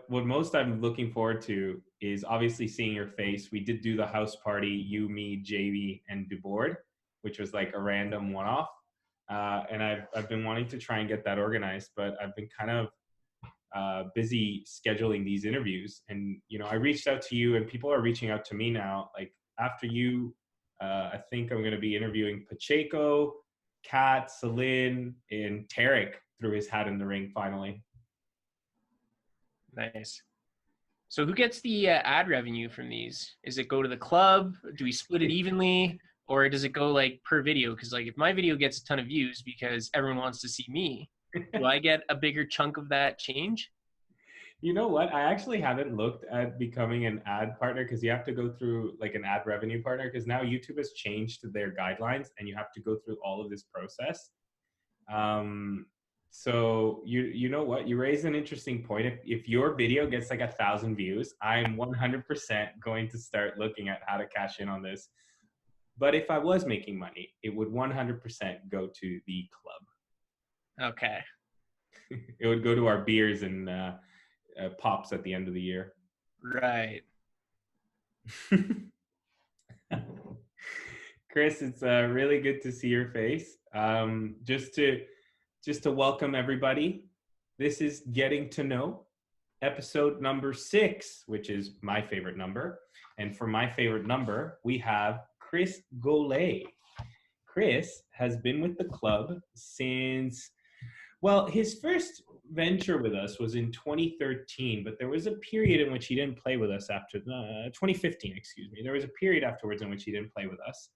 what most I'm looking forward to is obviously seeing your face. We did do the house party, you, me, JV, and Dubord, which was like a random one-off. And I've been wanting to try and get that organized, but I've been kind of busy scheduling these interviews. And, you know, I reached out to you and people are reaching out to me now. Like after you, I think I'm going to be interviewing Pacheco, Kat, Celine, and Tarek threw his hat in the ring finally. Nice. So who gets the ad revenue from these? Is it go to the club? Do we split it evenly? Or does it go like per video? Because like if my video gets a ton of views because everyone wants to see me, do I get a bigger chunk of that change? You know what? I actually haven't looked at becoming an ad partner because you have to go through like an ad revenue partner because now YouTube has changed their guidelines and you have to go through all of this process. So you know what? You raise an interesting point. If your video gets like 1,000 views, I'm 100% going to start looking at how to cash in on this. But if I was making money, it would 100% go to the club. Okay. It would go to our beers and pops at the end of the year. Right. Chris, it's really good to see your face. Just to welcome everybody. This is Getting to Know, episode number 6, which is my favorite number. And for my favorite number, we have Chris Golay. Chris has been with the club since, well, his first venture with us was in 2013, but there was a period in which he didn't play with us after 2015, excuse me. There was a period afterwards in which he didn't play with us.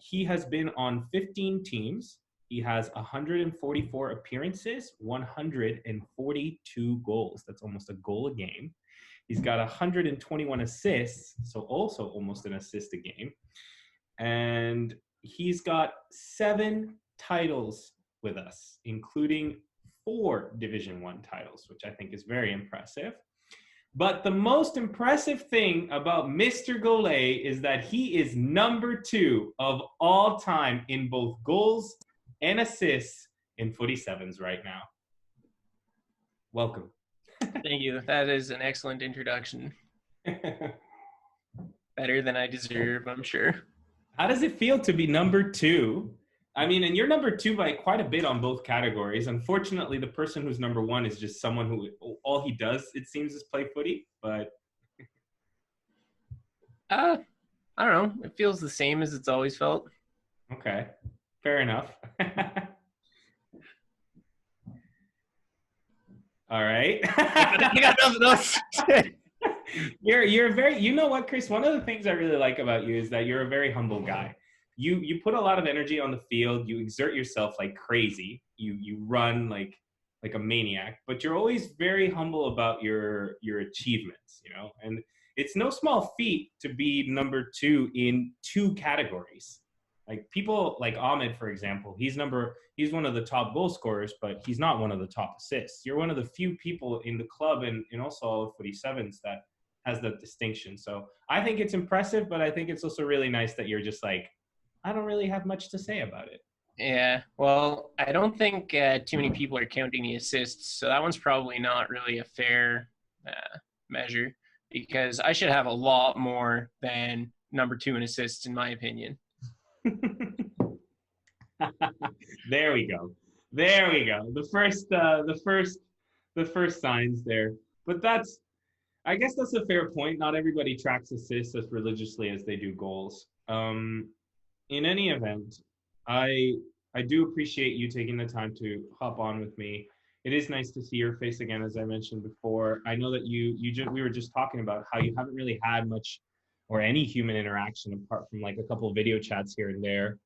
He has been on 15 teams. He has 144 appearances, 142 goals. That's almost a goal a game. He's got 121 assists, so also almost an assist a game. And he's got 7 titles with us, including 4 Division I titles, which I think is very impressive. But the most impressive thing about Mr. Golay is that he is number 2 of all time in both goals and assists in footy sevens right now. Welcome. Thank you. That is an excellent introduction. Better than I deserve, I'm sure. How does it feel to be number 2? I mean, and you're number 2 by quite a bit on both categories. Unfortunately, the person who's number 1 is just someone who all he does, it seems, is play footy. But I don't know. It feels the same as it's always felt. Okay, fair enough. All right. I got nothing else to say. You're very, you know what, Chris? One of the things I really like about you is that you're a very humble guy. You put a lot of energy on the field. You exert yourself like crazy. You run like a maniac, but you're always very humble about your achievements, you know? And it's no small feat to be number 2 in 2 categories. Like people like Ahmed, for example, he's one of the top goal scorers, but he's not one of the top assists. You're one of the few people in the club and also all of footy sevens that has that distinction. So I think it's impressive, but I think it's also really nice that you're just like, I don't really have much to say about it. Yeah, well, I don't think too many people are counting the assists, so that one's probably not really a fair measure because I should have a lot more than number 2 in assists, in my opinion. There we go. The first signs there. But I guess that's a fair point. Not everybody tracks assists as religiously as they do goals. In any event, I do appreciate you taking the time to hop on with me. It is nice to see your face again, as I mentioned before. I know that we were just talking about how you haven't really had much or any human interaction apart from like a couple of video chats here and there.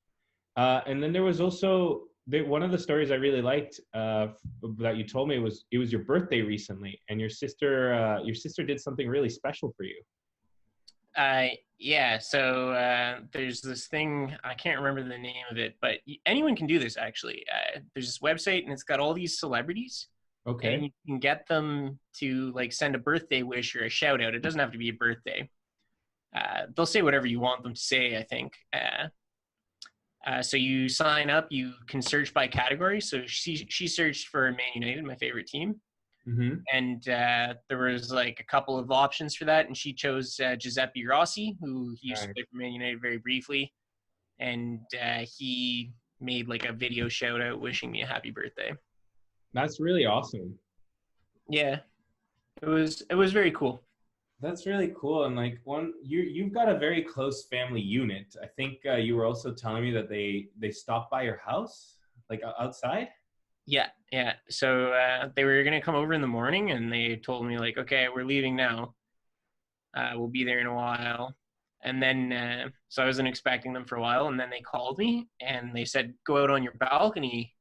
And then there was also one of the stories I really liked that you told me was it was your birthday recently, and your sister did something really special for you. Yeah. So there's this thing, I can't remember the name of it, but anyone can do this actually. There's this website and it's got all these celebrities. Okay. And you can get them to like send a birthday wish or a shout out. It doesn't have to be a birthday. They'll say whatever you want them to say, I think. So you sign up, you can search by category. So she searched for Man United, my favorite team. Mm-hmm. And there was like a couple of options for that, and she chose Giuseppe Rossi, who he used to Nice. play for Man United very briefly, and he made like a video shout out wishing me a happy birthday. That's really awesome. Yeah, it was very cool. That's really cool. And like you've got a very close family unit. I think you were also telling me that they stopped by your house, like outside. Yeah, yeah. So they were gonna come over in the morning, and they told me like, okay, we're leaving now. We'll be there in a while. And then, so I wasn't expecting them for a while. And then they called me and they said, go out on your balcony.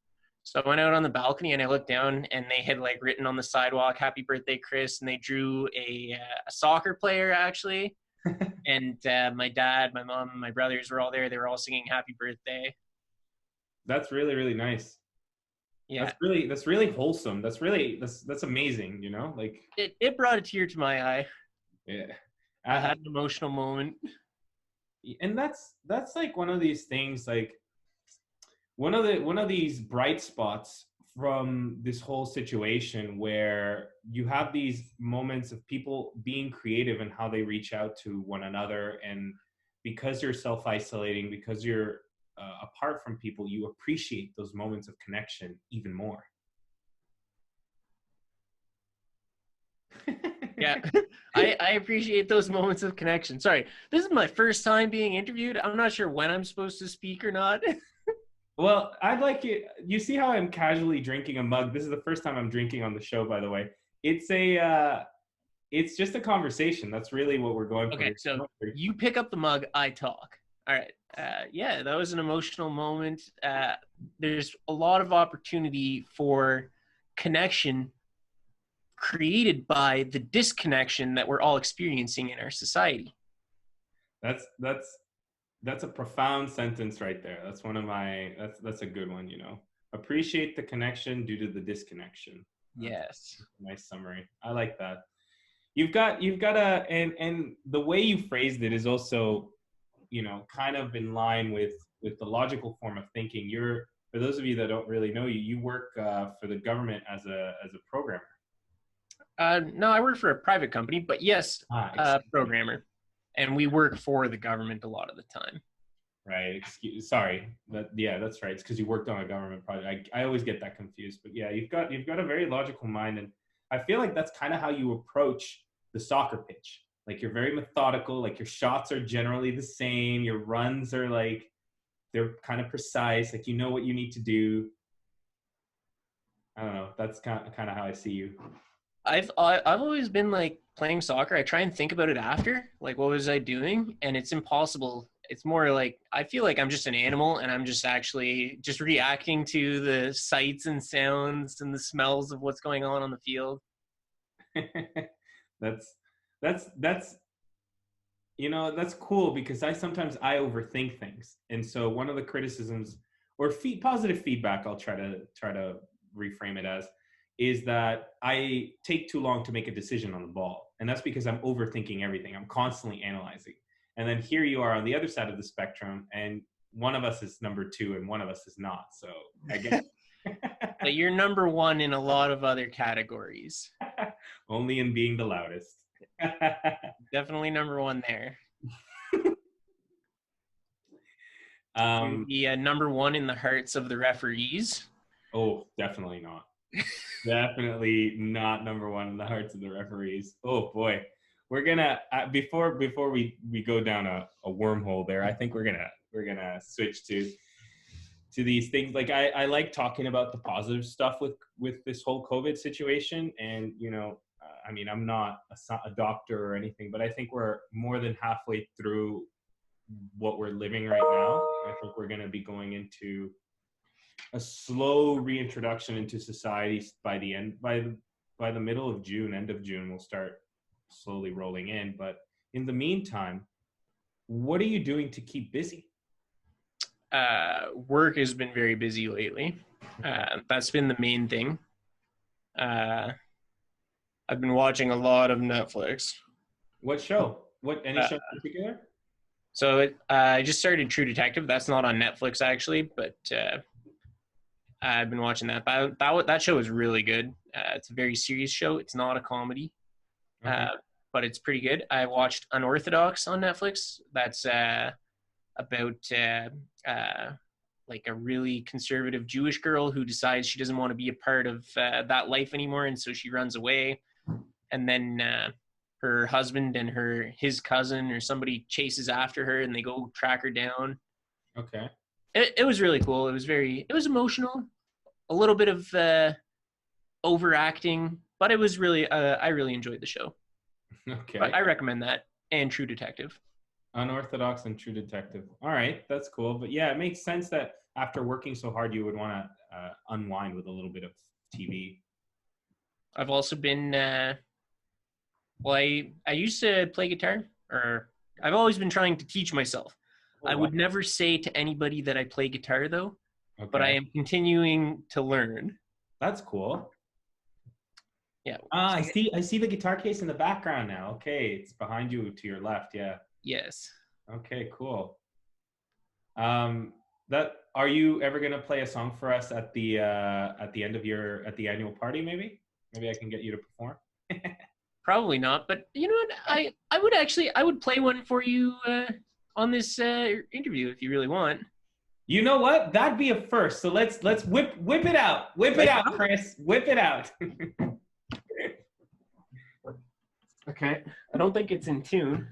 So I went out on the balcony and I looked down, and they had like written on the sidewalk, happy birthday, Chris. And they drew a soccer player actually. And my dad, my mom, and my brothers were all there. They were all singing happy birthday. That's really, really nice. Yeah. That's really wholesome. That's amazing, you know? Like, It brought a tear to my eye. yeah. I had an emotional moment. And that's like one of these things, like one of these bright spots from this whole situation, where you have these moments of people being creative and how they reach out to one another. And because you're self-isolating, because you're apart from people, you appreciate those moments of connection even more. Yeah, I appreciate those moments of connection. Sorry, this is my first time being interviewed. I'm not sure when I'm supposed to speak or not. Well, I'd like it. You see how I'm casually drinking a mug? This is the first time I'm drinking on the show, by the way. It's just a conversation. That's really what we're going for. Okay, so you pick up the mug, I talk. All right. Yeah, that was an emotional moment. There's a lot of opportunity for connection created by the disconnection that we're all experiencing in our society. That's a profound sentence right there. That's one of my that's a good one, you know. Appreciate the connection due to the disconnection. Yes. Nice summary. I like that. You've got a and the way you phrased it is also, you know, kind of in line with the logical form of thinking. You're, for those of you that don't really know you, you work for the government as a programmer. No, I work for a private company, but yes, Exactly. programmer. And we work for the government a lot of the time. Right. Sorry. Yeah, that's right. It's because you worked on a government project. I always get that confused. But yeah, you've got a very logical mind, and I feel like that's kind of how you approach the soccer pitch. Like, you're very methodical. Like, your shots are generally the same. Your runs are like, they're kind of precise. Like, you know what you need to do. I don't know. That's kind of how I see you. I've always been like playing soccer. I try and think about it after, like what was I doing, and it's impossible. It's more like I feel like I'm just an animal, and I'm just actually just reacting to the sights and sounds and the smells of what's going on the field. that's that's you know, that's cool, because I overthink things. And so one of the criticisms, or positive feedback, I'll try to reframe it as, is that I take too long to make a decision on the ball. And that's because I'm overthinking everything. I'm constantly analyzing. And then here you are on the other side of the spectrum, and one of us is number two and one of us is not. So I guess But you're number one in a lot of other categories. only in being the loudest. Definitely number one there. um, The number one in the hearts of the referees. oh, definitely not. Definitely not number one in the hearts of the referees. Oh boy, we're gonna before we go down a wormhole there. I think we're gonna switch to these things. Like, I like talking about the positive stuff with this whole COVID situation. And, you know, I mean, I'm not a doctor or anything, but I think we're more than halfway through what we're living right now. I think we're going to be going into a slow reintroduction into society by the middle of June, end of June, we'll start slowly rolling in. But in the meantime, what are you doing to keep busy? Work has been very busy lately. That's been the main thing. I've been watching a lot of Netflix. What show? Any show in particular? So I just started True Detective. That's not on Netflix actually, but I've been watching that. That show is really good. It's a very serious show. It's not a comedy, Okay. but it's pretty good. I watched Unorthodox on Netflix. That's about like a really conservative Jewish girl who decides she doesn't want to be a part of that life anymore, and so she runs away. And then her husband and his cousin or somebody chases after her, and they go track her down. Okay. It was really cool. It was emotional, a little bit of overacting, but it was really I really enjoyed the show. But Okay. I recommend that and True Detective. Unorthodox and True Detective. All right, that's cool. But yeah, it makes sense that after working so hard, you would want to unwind with a little bit of TV. I've also been well, I used to play guitar, or I've always been trying to teach myself. Oh, I wow. would never say to anybody that I play guitar though, but I Okay, am continuing to learn. that's cool. Yeah. Ah, I So, see. I see the guitar case in the background now. Okay, it's behind you to your left. Yeah. yes. Okay, cool. That are you ever gonna play a song for us at the end of your at the annual party? Maybe I can get you to perform. Probably not, but you know what? I would play one for you on this interview if you really want. You know what? That'd be a first. So let's whip it out. Whip it Like, out, Chris. Whip it out. okay. I don't think it's in tune,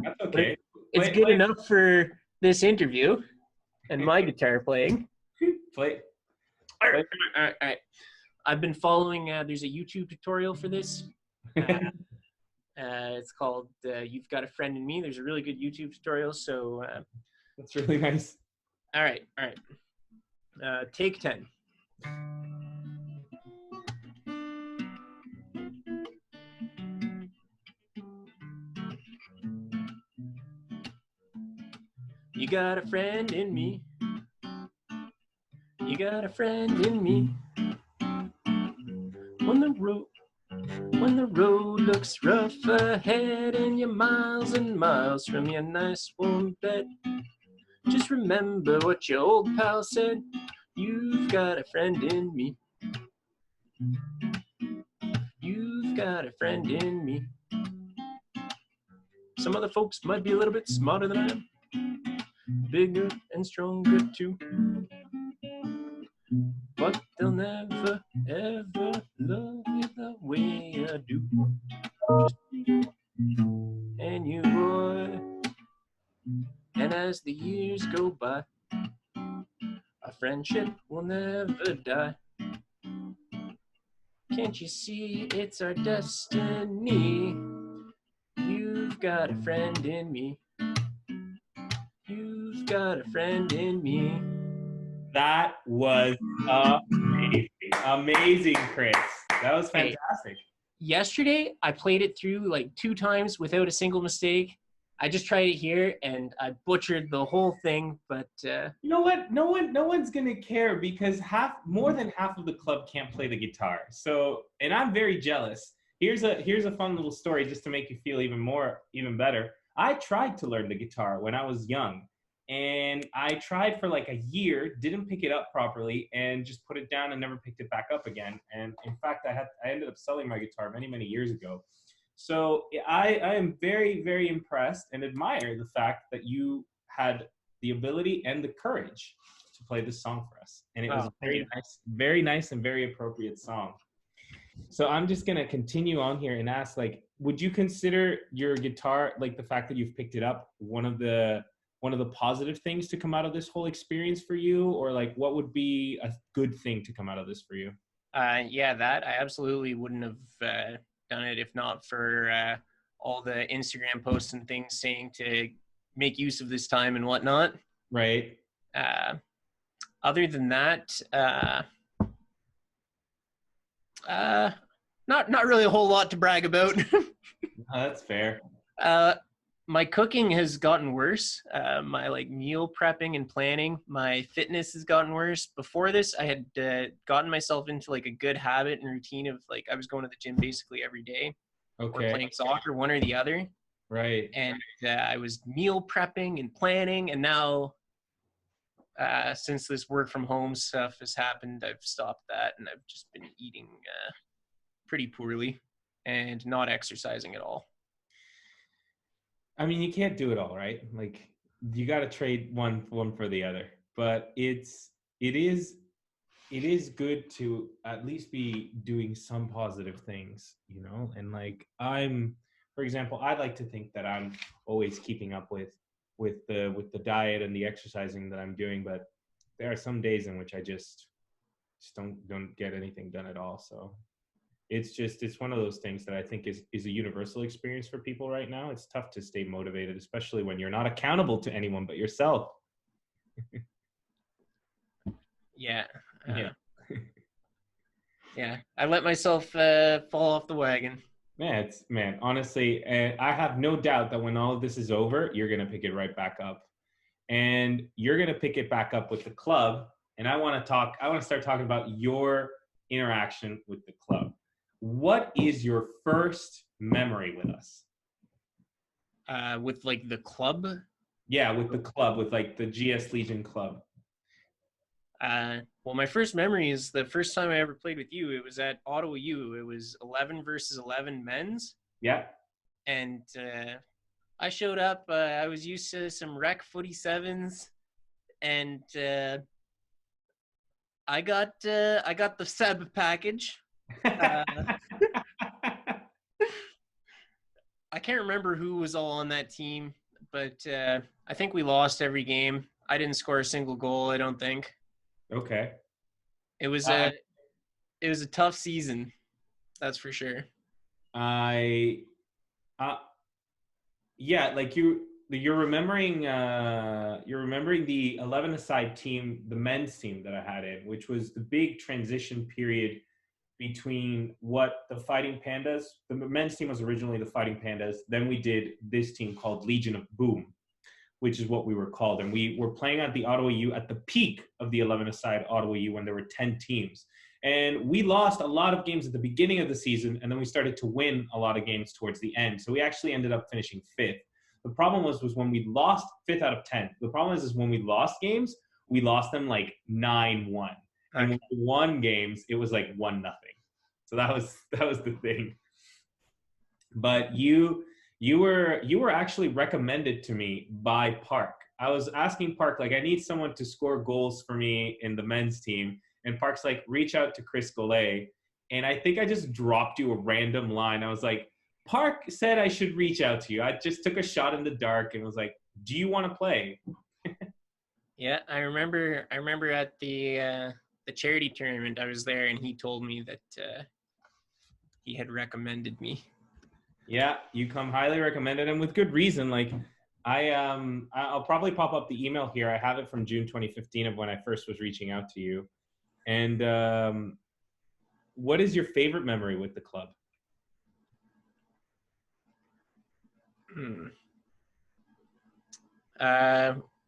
That's but okay. it's good enough for this interview and my guitar playing. Play. All right, all right, all right. I've been following. There's a YouTube tutorial for this. It's called "You've Got a Friend in Me." There's a really good YouTube tutorial. So, That's really nice. all right, all right. Take 10. You got a friend in me. You got a friend in me. When the road looks rough ahead and you're miles and miles from your nice warm bed, just remember what your old pal said. You've got a friend in me. You've got a friend in me. Some other folks might be a little bit smarter than I am, bigger and stronger too, but they'll never ever love you the way I do. Just me and you, boy. And as the years go by, our friendship will never die. Can't you see it's our destiny? You've got a friend in me. You've got a friend in me. That was amazing. Amazing, Chris. That was Hey, fantastic. yesterday, I played it through like 2 times without a single mistake. I just tried it here and I butchered the whole thing, but You know what? No one's gonna care because more than half of the club can't play the guitar. So, and I'm very jealous. Here's a fun little story just to make you feel even better. I tried to learn the guitar when I was young, and I tried for like a year, didn't pick it up properly, and just put it down and never picked it back up again. And in fact, I ended up selling my guitar many years ago. So I am very impressed and admire the fact that you had the ability and the courage to play this song for us. And it was a very nice and very appropriate song. So I'm just gonna continue on here and ask, like, would you consider your guitar, like the fact that you've picked it up, one of the positive things to come out of this whole experience for you, or like what would be a good thing to come out of this for you? yeah, that I absolutely wouldn't have done it if not for all the Instagram posts and things saying to make use of this time and whatnot. Right. Uh, other than that, not really a whole lot to brag about. That's fair. My cooking has gotten worse. My like meal prepping and planning, my fitness has gotten worse. Before this, I had gotten myself into like a good habit and routine of like I was going to the gym basically every day or Okay. playing soccer, one or the other. Right. And I was meal prepping and planning, and now Since this work from home stuff has happened, I've stopped that, and I've just been eating pretty poorly and not exercising at all. I mean, you can't do it all, right? Like you got to trade one for the other. But it is it is good to at least be doing some positive things, you know? And like for example, I like to think that I'm always keeping up with the diet and the exercising that I'm doing, but there are some days in which I just don't get anything done at all. So it's one of those things that I think is a universal experience for people right now. It's tough to stay motivated, especially when you're not accountable to anyone but yourself. Yeah. Yeah. Yeah. I let myself fall off the wagon. Man, honestly, I have no doubt that when all of this is over, you're going to pick it right back up. And you're going to pick it back up with the club. And I want to start talking about your interaction with the club. What is your first memory with us? With like the club. Yeah, with the club, with like the GS Legion club. Well, my first memory is the first time I ever played with you. It was at Ottawa U. It was 11 versus 11 men's. Yeah. And I showed up. I was used to some rec footy sevens, and I got the Seb package. I can't remember who was all on that team, but I think we lost every game. I didn't score a single goal, I don't think. Okay. It was a tough season, that's for sure. Yeah, like you're remembering the 11-a-side team, the men's team that I had in, which was the big transition period between what the Fighting Pandas, the men's team was originally the Fighting Pandas. Then we did this team called Legion of Boom, which is what we were called. And we were playing at the Ottawa U at the peak of the 11-a-side Ottawa U when there were 10 teams. And we lost a lot of games at the beginning of the season, and then we started to win a lot of games towards the end. So we actually ended up finishing 5th. The problem was when we lost 5th out of 10. The problem is when we lost games, we lost them like 9-1. And when we won games, it was like 1-0. So that was the thing. But you were actually recommended to me by Park. I was asking Park, like, I need someone to score goals for me in the men's team. And Park's like, reach out to Chris Golay. And I think I just dropped you a random line. I was like, Park said I should reach out to you. I just took a shot in the dark and was like, do you want to play? Yeah, I remember at the charity tournament, I was there, and he told me that he had recommended me. Yeah, you come highly recommended, and with good reason. Like I'll probably pop up the email here. I have it from June 2015 of when I first was reaching out to you. And what is your favorite memory with the club?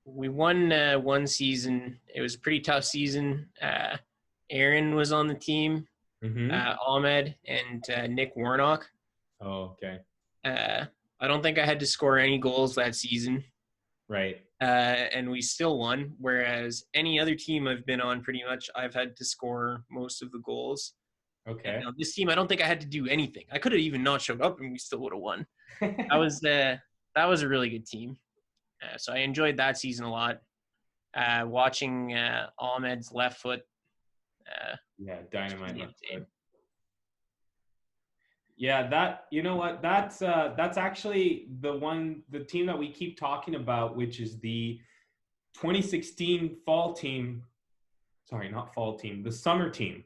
We won one season. It was a pretty tough season. Aaron was on the team, Ahmed, and Nick Warnock. Oh, okay. I don't think I had to score any goals that season. Right. And we still won, whereas any other team I've been on, pretty much, I've had to score most of the goals. Okay. And, this team, I don't think I had to do anything. I could have even not showed up, and we still would have won. That was a really good team. So I enjoyed that season a lot. Watching Ahmed's left foot. Yeah, dynamite left foot. Yeah, you know what? That's actually the team that we keep talking about, which is the 2016 fall team. Sorry, not fall team, the summer team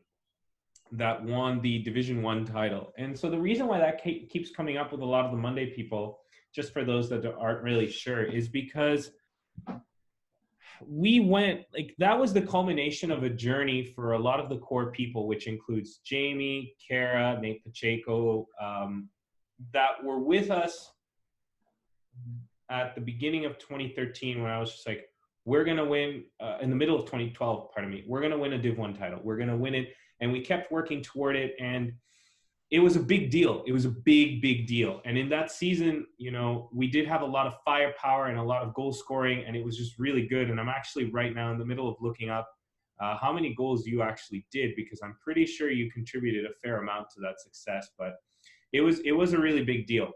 that won the Division 1 title. And so the reason why that keeps coming up with a lot of the Monday people, just for those that aren't really sure, is because that was the culmination of a journey for a lot of the core people, which includes Jamie, Kara, Nate Pacheco, that were with us at the beginning of 2013 when I was just like, we're going to win, in the middle of 2012, we're going to win a Div 1 title. We're going to win it. And we kept working toward it. And it was a big deal. It was a big deal. And in that season, you know, we did have a lot of firepower and a lot of goal scoring, and it was just really good. And I'm actually right now in the middle of looking up how many goals you actually did, because I'm pretty sure you contributed a fair amount to that success. But it was a really big deal.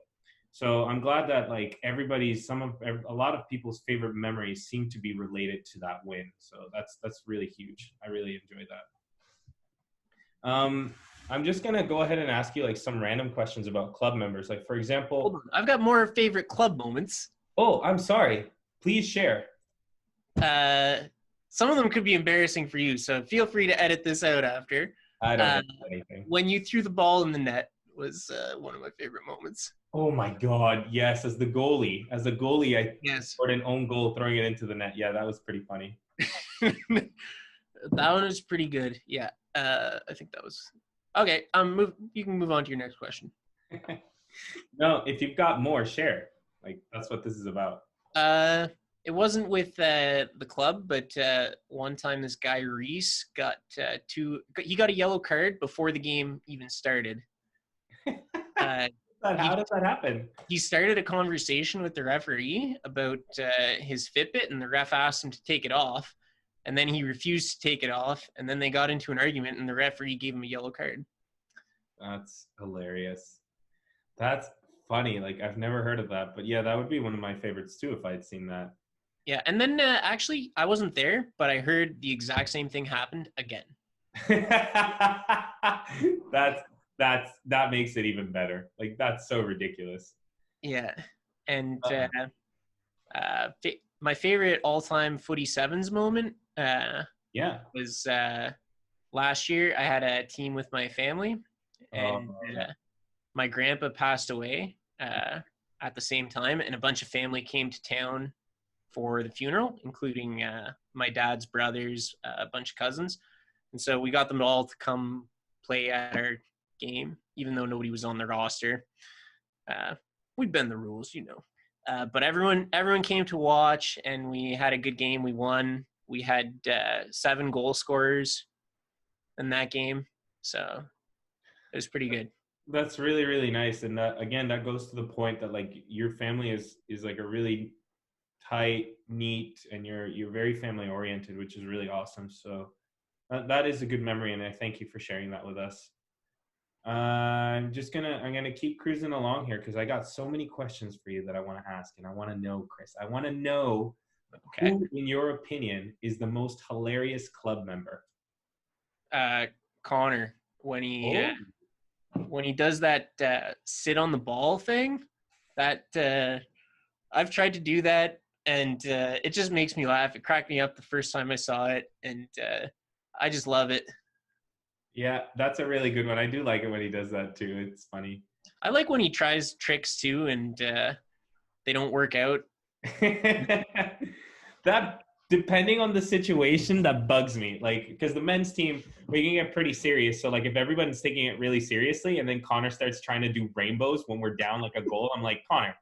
So I'm glad that like a lot of people's favorite memories seem to be related to that win. So that's really huge. I really enjoyed that. I'm just gonna go ahead and ask you like some random questions about club members. Like for Hold example, on. I've got more favorite club moments. oh, I'm sorry. Please share. Uh, some of them could be embarrassing for you, so feel free to edit this out after. I don't Uh, know anything. when you threw the ball in the net was one of my favorite moments. Oh my God, yes! As the goalie, I Yes. scored an own goal throwing it into the net. Yeah, that was pretty funny. That one was pretty good. Yeah. I think that was okay. You can move on to your next question. No, if you've got more, share. Like that's what this is about. It wasn't with the club, but one time this guy Reese got he got a yellow card before the game even started. How does that happen? He started a conversation with the referee about his Fitbit, and the ref asked him to take it off, and then he refused to take it off, and then they got into an argument, and the referee gave him a yellow card. That's hilarious. That's funny. Like I've never heard of that, but yeah, that would be one of my favorites too if I'd seen that. Yeah, and then actually, I wasn't there, but I heard the exact same thing happened again. That makes it even better. Like that's so ridiculous. Yeah, and my favorite all-time footy sevens moment Yeah. was last year. I had a team with my family, and my grandpa passed away at the same time, and a bunch of family came to town for the funeral, including my dad's brothers, a bunch of cousins. And so we got them all to come play at our game, even though nobody was on the roster. We bend the rules, you know. But everyone came to watch, and we had a good game. We won. We had 7 goal scorers in that game, so it was pretty good. That's really, really nice. And that again, that goes to the point that like your family is like a really tight, neat, and you're very family oriented, which is really awesome. So that is a good memory, and I thank you for sharing that with us. I'm gonna keep cruising along here because I got so many questions for you that I want to ask, and I want to know, Chris. I want to know who, in your opinion, is the most hilarious club member? Connor, when he does that sit on the ball thing, that I've tried to do that, and it just makes me laugh. It cracked me up the first time I saw it, and I just love it. Yeah, that's a really good one. I do like it when he does that too. It's funny. I like when he tries tricks too, and they don't work out. That, depending on the situation, that bugs me. Like, because the men's team, we can get pretty serious. So, like, if everyone's taking it really seriously, and then Connor starts trying to do rainbows when we're down like a goal, I'm like, Connor,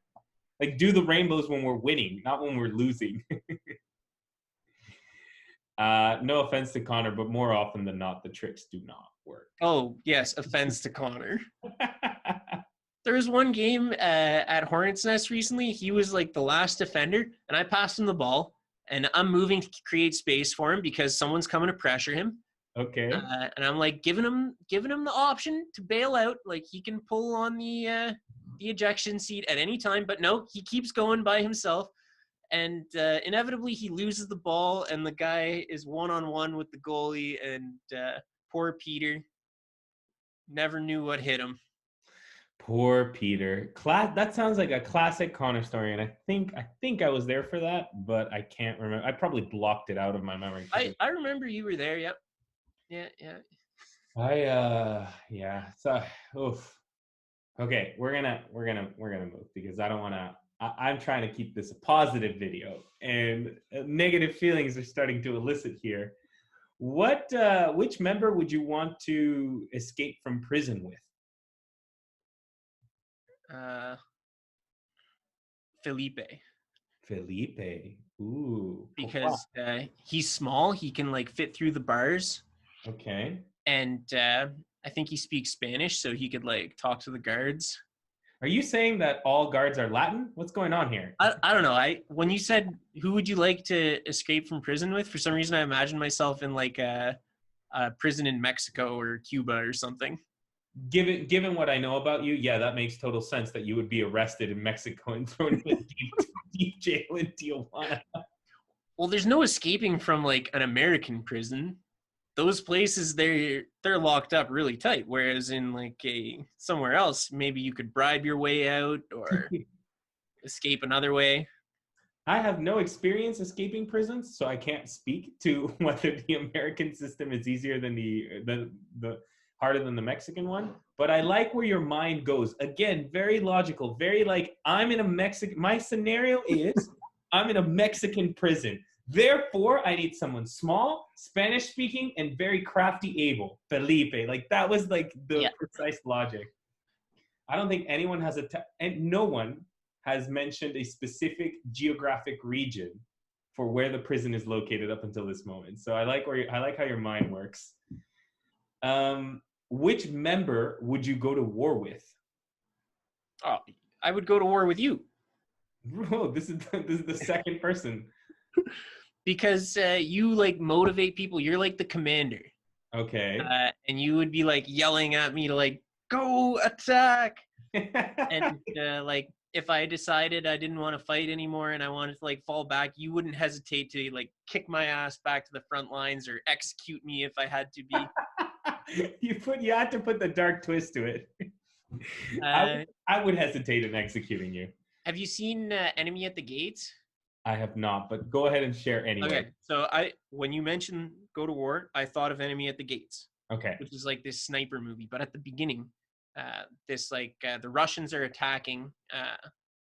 like, do the rainbows when we're winning, not when we're losing. No offense to Connor, but more often than not, the tricks do not work. Oh, yes, offense to Connor. There was one game at Hornets Nest recently. He was like the last defender, and I passed him the ball, and I'm moving to create space for him because someone's coming to pressure him. Okay. And I'm like giving him the option to bail out, like he can pull on the ejection seat at any time, but no, he keeps going by himself, and inevitably he loses the ball, and the guy is one-on-one with the goalie, and poor Peter never knew what hit him. Poor Peter. That sounds like a classic Connor story, and I think I was there for that, but I can't remember. I probably blocked it out of my memory. I remember you were there. Yep. Yeah. Yeah. So, oof. Okay, we're gonna move because I don't want to. I'm trying to keep this a positive video, and negative feelings are starting to elicit here. Which member would you want to escape from prison with? Felipe. Felipe. Ooh. Because he's small, he can like fit through the bars. Okay. And I think he speaks Spanish, so he could like talk to the guards. Are you saying that all guards are Latin? What's going on here? I don't know. When you said who would you like to escape from prison with, for some reason I imagined myself in like a prison in Mexico or Cuba or something. Given what I know about you, yeah, that makes total sense that you would be arrested in Mexico and thrown in a deep jail in Tijuana. Well, there's no escaping from like an American prison. Those places they're locked up really tight. Whereas in like a somewhere else, maybe you could bribe your way out or escape another way. I have no experience escaping prisons, so I can't speak to whether the American system is easier than the harder than the Mexican one. But I like where your mind goes. Again, very logical, very like I'm in a Mexican. My scenario is I'm in a Mexican prison. Therefore, I need someone small, Spanish speaking, and very crafty able. Felipe. Like that was like the precise logic. I don't think anyone has and no one has mentioned a specific geographic region for where the prison is located up until this moment. So I like how your mind works. Which member would you go to war with? Oh, I would go to war with you. Bro, this is the second person. Because you like motivate people. You're like the commander. Okay. And you would be like yelling at me to like go attack. And like if I decided I didn't want to fight anymore and I wanted to like fall back, you wouldn't hesitate to like kick my ass back to the front lines or execute me if I had to be. You had to put the dark twist to it. I would hesitate in executing you. Have you seen Enemy at the Gates? I have not, but go ahead and share anyway. Okay, so when you mentioned go to war, I thought of Enemy at the Gates. Okay. Which is like this sniper movie, but at the beginning, the Russians are attacking,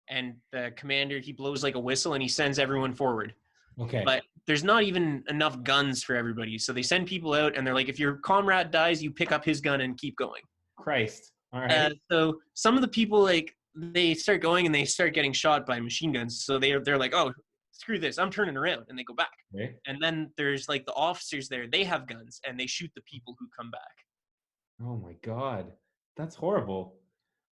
and the commander, he blows like a whistle and he sends everyone forward. Okay. But there's not even enough guns for everybody, so they send people out and they're like, if your comrade dies, you pick up his gun and keep going. Christ. All right. So some of the people like they start going and they start getting shot by machine guns. So they're like, oh, screw this, I'm turning around, and they go back. Okay. And then there's like the officers there, they have guns and they shoot the people who come back. Oh my God, that's horrible.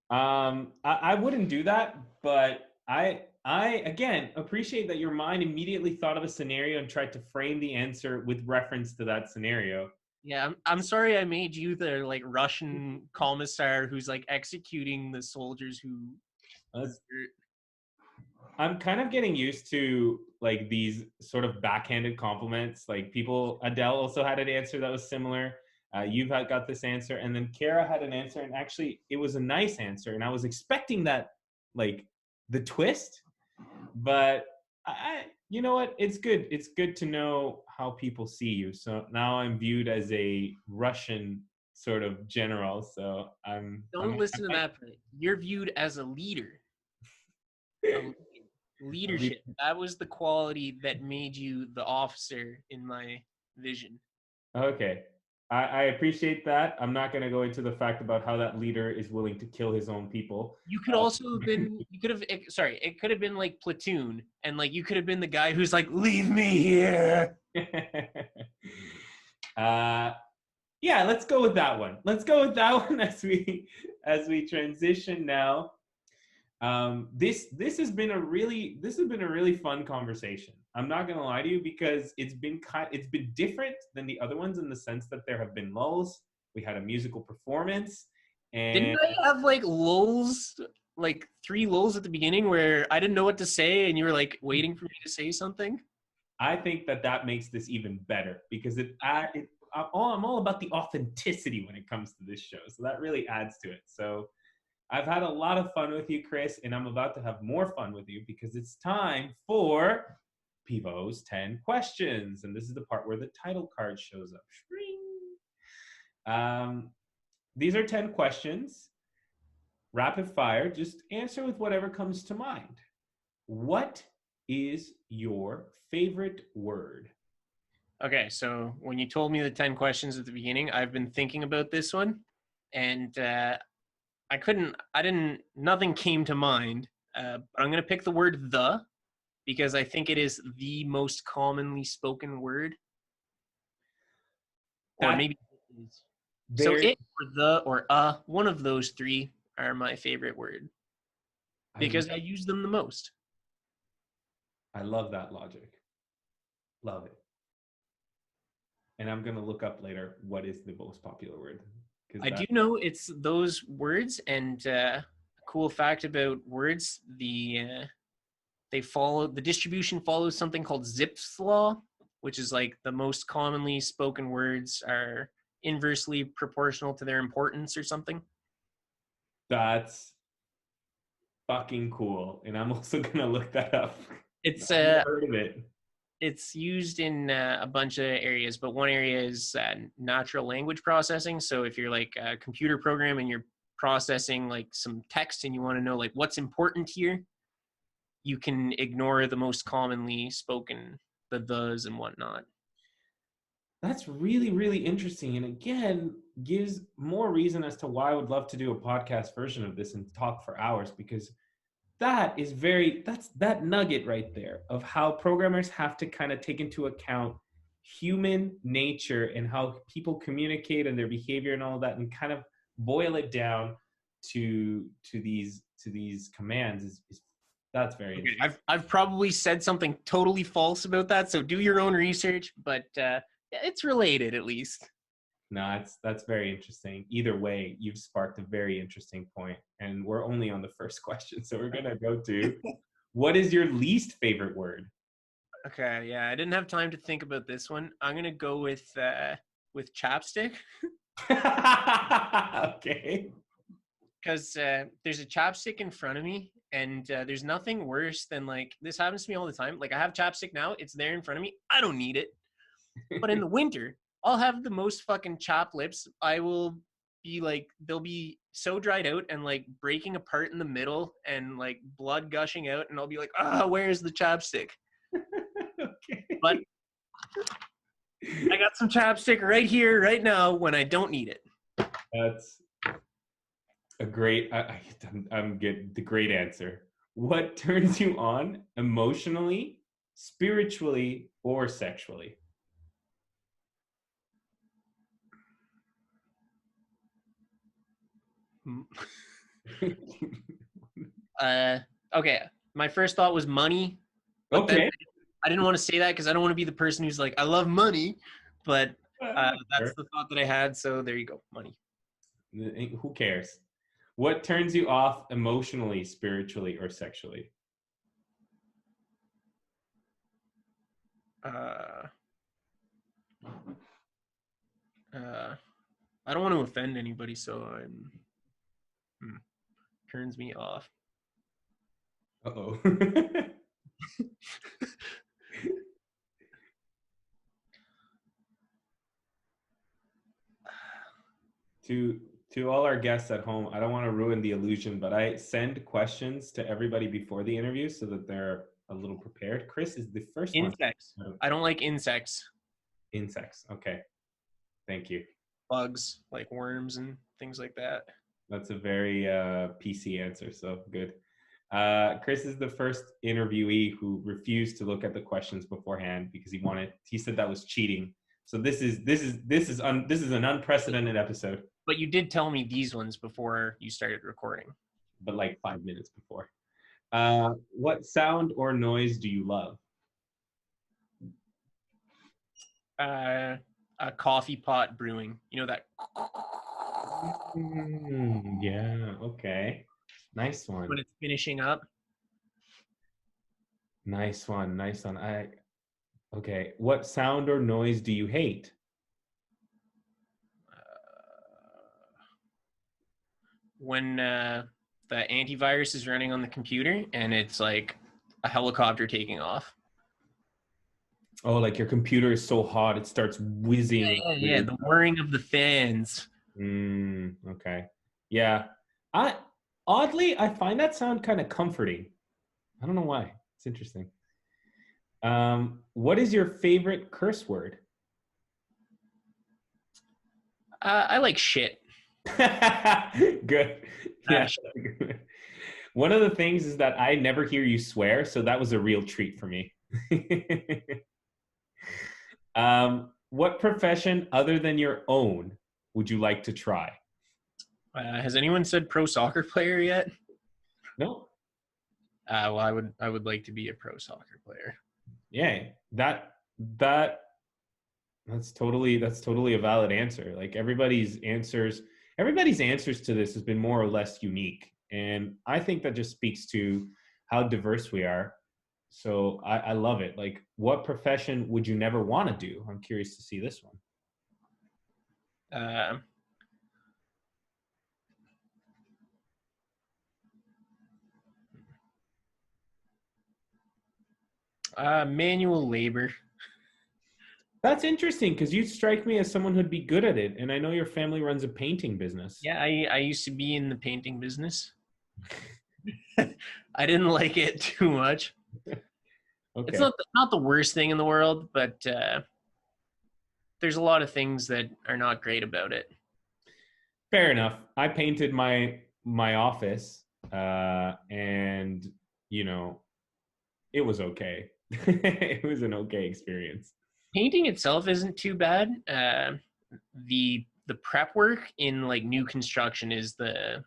I wouldn't do that, but I again appreciate that your mind immediately thought of a scenario and tried to frame the answer with reference to that scenario. Yeah, I'm sorry I made you the like Russian commissar who's like executing the soldiers who. I'm kind of getting used to like these sort of backhanded compliments. Like Adele also had an answer that was similar. You've got this answer, and then Kara had an answer, and actually it was a nice answer, and I was expecting that, like the twist, but you know what? It's good. It's good to know how people see you. So now I'm viewed as a Russian sort of general. So Don't listen to that. You're viewed as a leader. Leadership. That was the quality that made you the officer in my vision. Okay. I appreciate that. I'm not going to go into the fact about how that leader is willing to kill his own people. You could also have been, it could have been like Platoon, and like you could have been the guy who's like, leave me here. Yeah, let's go with that one. Let's go with that one as we transition now. This has been a really fun conversation. I'm not gonna lie to you, because it's been different than the other ones in the sense that there have been lulls. We had a musical performance, and didn't I have like lulls, like 3 lulls at the beginning where I didn't know what to say and you were like waiting for me to say something? I think that makes this even better, because I'm all about the authenticity when it comes to this show, so that really adds to it. So I've had a lot of fun with you, Chris, and I'm about to have more fun with you because it's time for Pivo's 10 questions. And this is the part where the title card shows up. These are 10 questions, rapid fire. Just answer with whatever comes to mind. What is your favorite word? Okay, so when you told me the 10 questions at the beginning, I've been thinking about this one, and nothing came to mind, but I'm going to pick the word the, because I think it is the most commonly spoken word. Or maybe it is. So There, it or the or one of those three are my favorite word I because I use them the most. I love that logic. Love it. And I'm gonna look up later what is the most popular word because I do that know it's those words, and a cool fact about words, the distribution follows something called Zipf's law, which is like the most commonly spoken words are inversely proportional to their importance or something. that's fucking cool. And I'm also gonna look that up. It's I've never heard of it. it's used in a bunch of areas, but one area is natural language processing. So if you're like a computer program and you're processing like some text and you want to know like what's important here, you can ignore the most commonly spoken, the thes and whatnot. That's really, really interesting. And again, gives more reason as to why I would love to do a podcast version of this and talk for hours because that's that nugget right there of how programmers have to kind of take into account human nature and how people communicate and their behavior and all that and kind of boil it down to these commands is that's very Okay, interesting. I've probably said something totally false about that, so do your own research. But it's related at least. No, that's very interesting. Either way, you've sparked a very interesting point, and we're only on the first question, so we're gonna go to what is your least favorite word? Okay, yeah, I didn't have time to think about this one. I'm gonna go with chapstick Okay. because there's a chapstick in front of me, and there's nothing worse than like this happens to me all the time. Like I have chapstick now, it's there in front of me. I don't need it, but in the winter, I'll have the most fucking chapped lips. I will be like, they'll be so dried out and like breaking apart in the middle and like blood gushing out, and I'll be like, where's the chapstick? But Okay. I got some chapstick right here, right now, when I don't need it. That's a great. I'm getting the great answer. What turns you on emotionally, spiritually, or sexually? Uh, okay. My first thought was money, but then Okay. I didn't want to say that because I don't want to be the person who's like, I love money, but that's Sure. the thought that I had. So there you go, money. Who cares? What turns you off emotionally, spiritually, or sexually? Uh, uh, I don't want to offend anybody, so turns me off. Uh-oh. to to all our guests at home, I don't want to ruin the illusion, but I send questions to everybody before the interview so that they're a little prepared. Chris is the first one. Insects. I don't like insects. Insects. Okay. Thank you. Bugs, like worms and things like that. That's a very PC answer. So good. Chris is the first interviewee who refused to look at the questions beforehand because he said that was cheating. So this is an unprecedented episode. But you did tell me these ones before you started recording. But like 5 minutes before. What sound or noise do you love? A coffee pot brewing. You know that Yeah, okay. Nice one. when it's finishing up. Nice one. Nice one. Okay. What sound or noise do you hate? When the antivirus is running on the computer and it's like a helicopter taking off. Oh, like your computer is so hot it starts whizzing. Yeah. The whirring of the fans. Okay. Yeah. I oddly I find that sound kind of comforting. I don't know why. It's interesting. What is your favorite curse word? I like shit. Good. Yeah. One of the things is that I never hear you swear, so that was a real treat for me. What profession other than your own would you like to try? Has anyone said pro soccer player yet? No. Well, I would like to be a pro soccer player. Yeah, that's totally a valid answer. Like everybody's answers to this has been more or less unique, and I think that just speaks to how diverse we are. So I love it. Like, what profession would you never want to do? I'm curious to see this one. Manual labor. That's interesting because you strike me as someone who'd be good at it, and I know your family runs a painting business. Yeah, I used to be in the painting business. I didn't like it too much. Okay. It's not the worst thing in the world, but there's a lot of things that are not great about it. Fair enough. I painted my office, and you know, it was okay. It was an okay experience. Painting itself isn't too bad. The prep work in like new construction is the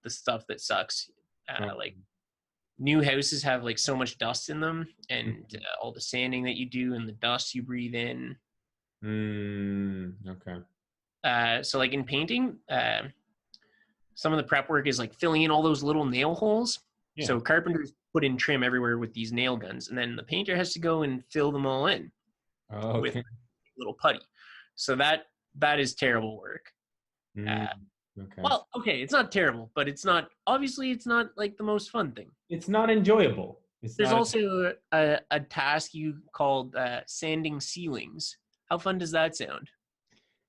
stuff that sucks. Like new houses have like so much dust in them, and all the sanding that you do and the dust you breathe in. Okay. So like in painting, some of the prep work is like filling in all those little nail holes. Yeah. So carpenters put in trim everywhere with these nail guns, and then the painter has to go and fill them all in with little putty. So that is terrible work. Okay. Well, okay, it's not terrible, but it's not like the most fun thing. It's not enjoyable. There's also a task you called sanding ceilings. How fun does that sound?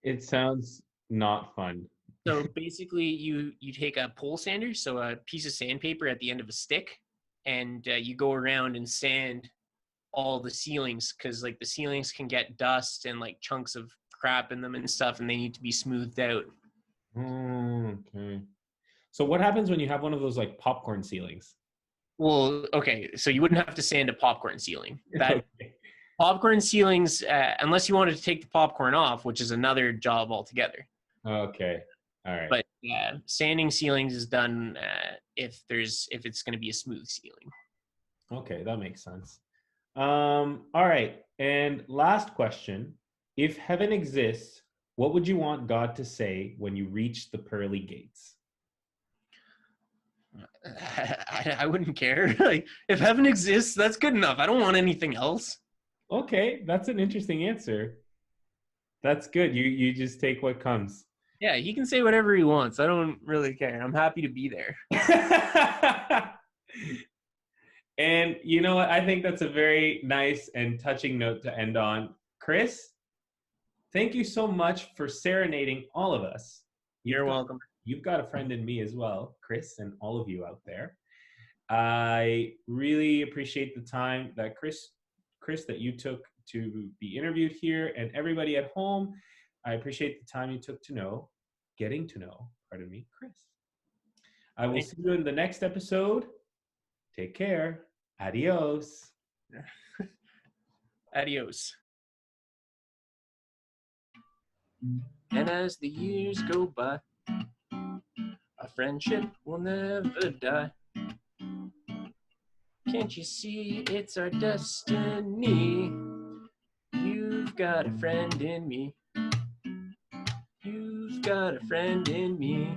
It sounds not fun. So basically, you take a pole sander, so a piece of sandpaper at the end of a stick, and you go around and sand all the ceilings, because like the ceilings can get dust and like chunks of crap in them and stuff, and they need to be smoothed out. Okay. So what happens when you have one of those like popcorn ceilings? Well, okay, so you wouldn't have to sand a popcorn ceiling. Popcorn ceilings, unless you wanted to take the popcorn off, which is another job altogether. Okay. All right. But sanding ceilings is done if it's going to be a smooth ceiling. Okay, that makes sense. All right. And last question. If heaven exists, what would you want God to say when you reach the pearly gates? I wouldn't care. Like, if heaven exists, that's good enough. I don't want anything else. Okay, that's an interesting answer. That's good. You just take what comes. Yeah, he can say whatever he wants. I don't really care. I'm happy to be there. And you know what? I think that's a very nice and touching note to end on. Chris, thank you so much for serenading all of us. You're welcome. You've got a friend in me as well, Chris, and all of you out there. I really appreciate the time that Chris, that you took to be interviewed here, and everybody at home. I appreciate the time you took getting to know, Chris. I will see you in the next episode. Take care. Adios. Adios. And as the years go by, our friendship will never die. Can't you see it's our destiny? You've got a friend in me. You've got a friend in me.